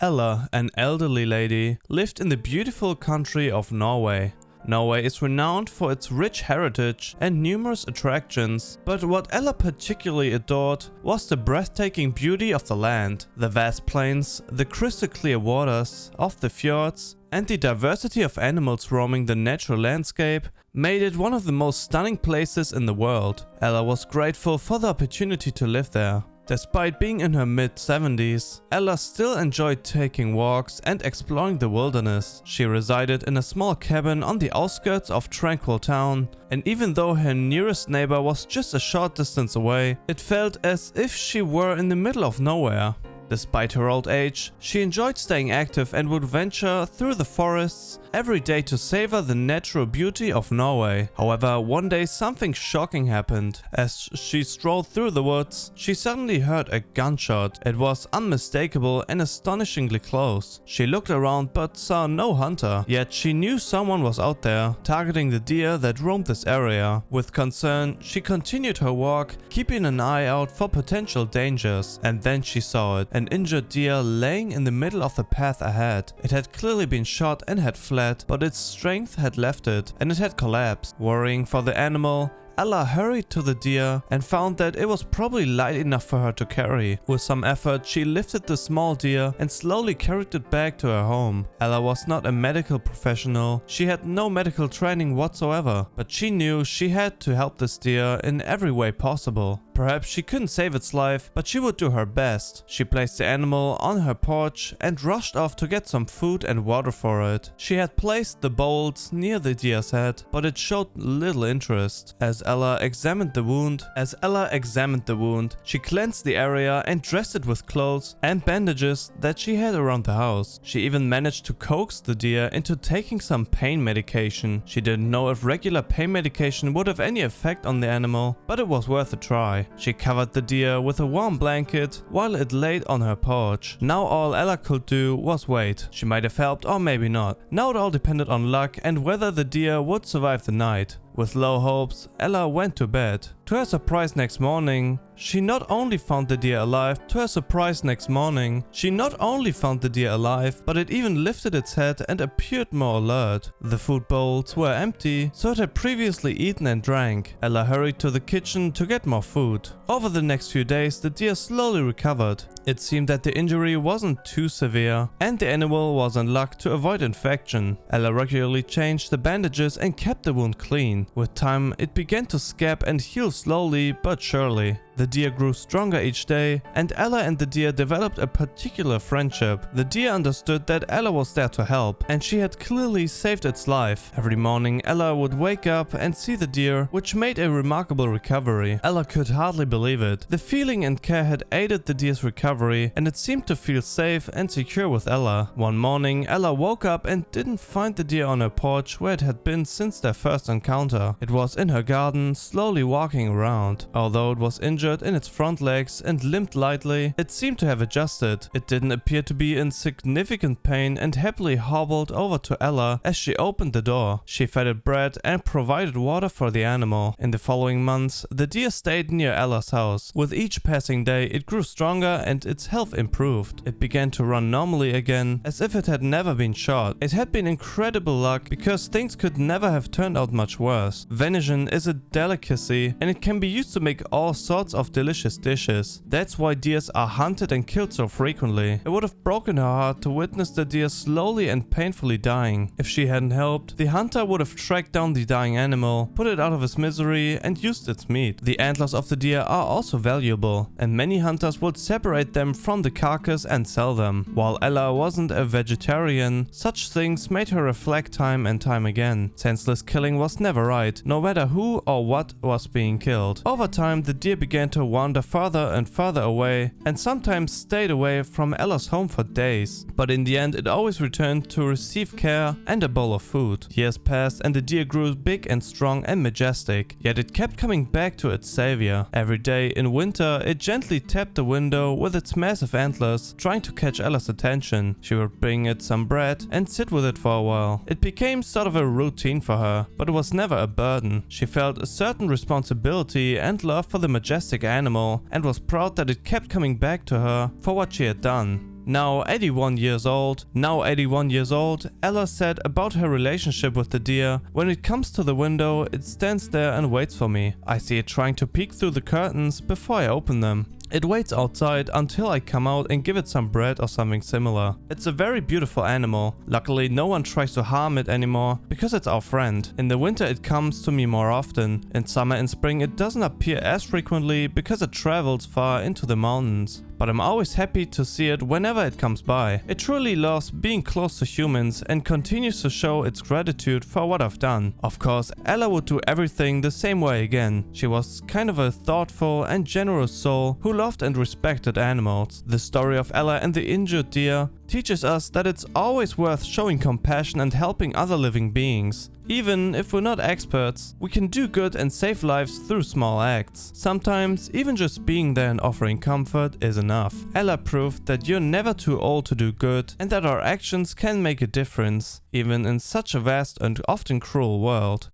Ella, an elderly lady, lived in the beautiful country of Norway. Norway is renowned for its rich heritage and numerous attractions, but what Ella particularly adored was the breathtaking beauty of the land, the vast plains, the crystal clear waters of the fjords, and the diversity of animals roaming the natural landscape made it one of the most stunning places in the world. Ella was grateful for the opportunity to live there. Despite being in her mid-70s, Ella still enjoyed taking walks and exploring the wilderness. She resided in a small cabin on the outskirts of tranquil town, and even though her nearest neighbor was just a short distance away, it felt as if she were in the middle of nowhere. Despite her old age, she enjoyed staying active and would venture through the forests every day to savor the natural beauty of Norway. However, one day something shocking happened. As she strolled through the woods, she suddenly heard a gunshot. It was unmistakable and astonishingly close. She looked around but saw no hunter, yet she knew someone was out there, targeting the deer that roamed this area. With concern, she continued her walk, keeping an eye out for potential dangers, and then she saw it. An injured deer laying in the middle of the path ahead. It had clearly been shot and had fled, but its strength had left it, and it had collapsed. Worrying for the animal, Ella hurried to the deer and found that it was probably light enough for her to carry. With some effort, she lifted the small deer and slowly carried it back to her home. Ella was not a medical professional. She had no medical training whatsoever, but she knew she had to help this deer in every way possible. Perhaps she couldn't save its life, but she would do her best. She placed the animal on her porch and rushed off to get some food and water for it. She had placed the bowls near the deer's head, but it showed little interest. As Ella examined the wound, she cleansed the area and dressed it with clothes and bandages that she had around the house. She even managed to coax the deer into taking some pain medication. She didn't know if regular pain medication would have any effect on the animal, but it was worth a try. She covered the deer with a warm blanket while it laid on her porch. Now all Ella could do was wait. She might have helped or maybe not. Now it all depended on luck and whether the deer would survive the night. With low hopes, Ella went to bed. To her surprise next morning, she not only found the deer alive, but it even lifted its head and appeared more alert. The food bowls were empty, so it had previously eaten and drank. Ella hurried to the kitchen to get more food. Over the next few days, the deer slowly recovered. It seemed that the injury wasn't too severe, and the animal was in luck to avoid infection. Ella regularly changed the bandages and kept the wound clean. With time, it began to scab and heal slowly but surely. The deer grew stronger each day, and Ella and the deer developed a particular friendship. The deer understood that Ella was there to help, and she had clearly saved its life. Every morning, Ella would wake up and see the deer, which made a remarkable recovery. Ella could hardly believe it. The feeling and care had aided the deer's recovery, and it seemed to feel safe and secure with Ella. One morning, Ella woke up and didn't find the deer on her porch where it had been since their first encounter. It was in her garden, slowly walking around. Although it was injured in its front legs and limped lightly, it seemed to have adjusted. It didn't appear to be in significant pain and happily hobbled over to Ella as she opened the door. She fed it bread and provided water for the animal. In the following months, the deer stayed near Ella's house. With each passing day, it grew stronger and its health improved. It began to run normally again, as if it had never been shot. It had been incredible luck because things could never have turned out much worse. Venison is a delicacy and it can be used to make all sorts of delicious dishes. That's why deers are hunted and killed so frequently. It would have broken her heart to witness the deer slowly and painfully dying. If she hadn't helped, the hunter would have tracked down the dying animal, put it out of its misery, and used its meat. The antlers of the deer are also valuable, and many hunters would separate them from the carcass and sell them. While Ella wasn't a vegetarian, such things made her reflect time and time again. Senseless killing was never right, no matter who or what was being killed. Over time, the deer began to wander further and further away, and sometimes stayed away from Ella's home for days. But in the end, it always returned to receive care and a bowl of food. Years passed and the deer grew big and strong and majestic, yet it kept coming back to its savior. Every day in winter, it gently tapped the window with its massive antlers, trying to catch Ella's attention. She would bring it some bread and sit with it for a while. It became sort of a routine for her, but it was never a burden. She felt a certain responsibility and love for the majestic animal and was proud that it kept coming back to her for what she had done. Now 81 years old, Ella said about her relationship with the deer: "When it comes to the window, it stands there and waits for me. I see it trying to peek through the curtains before I open them. It waits outside until I come out and give it some bread or something similar. It's a very beautiful animal. Luckily, no one tries to harm it anymore because it's our friend. In the winter it comes to me more often. In summer and spring it doesn't appear as frequently because it travels far into the mountains. But I'm always happy to see it whenever it comes by. It truly loves being close to humans and continues to show its gratitude for what I've done." Of course, Ella would do everything the same way again. She was kind of a thoughtful and generous soul who loved and respected animals. The story of Ella and the injured deer teaches us that it's always worth showing compassion and helping other living beings. Even if we're not experts, we can do good and save lives through small acts. Sometimes, even just being there and offering comfort is enough. Ella proved that you're never too old to do good and that our actions can make a difference, even in such a vast and often cruel world.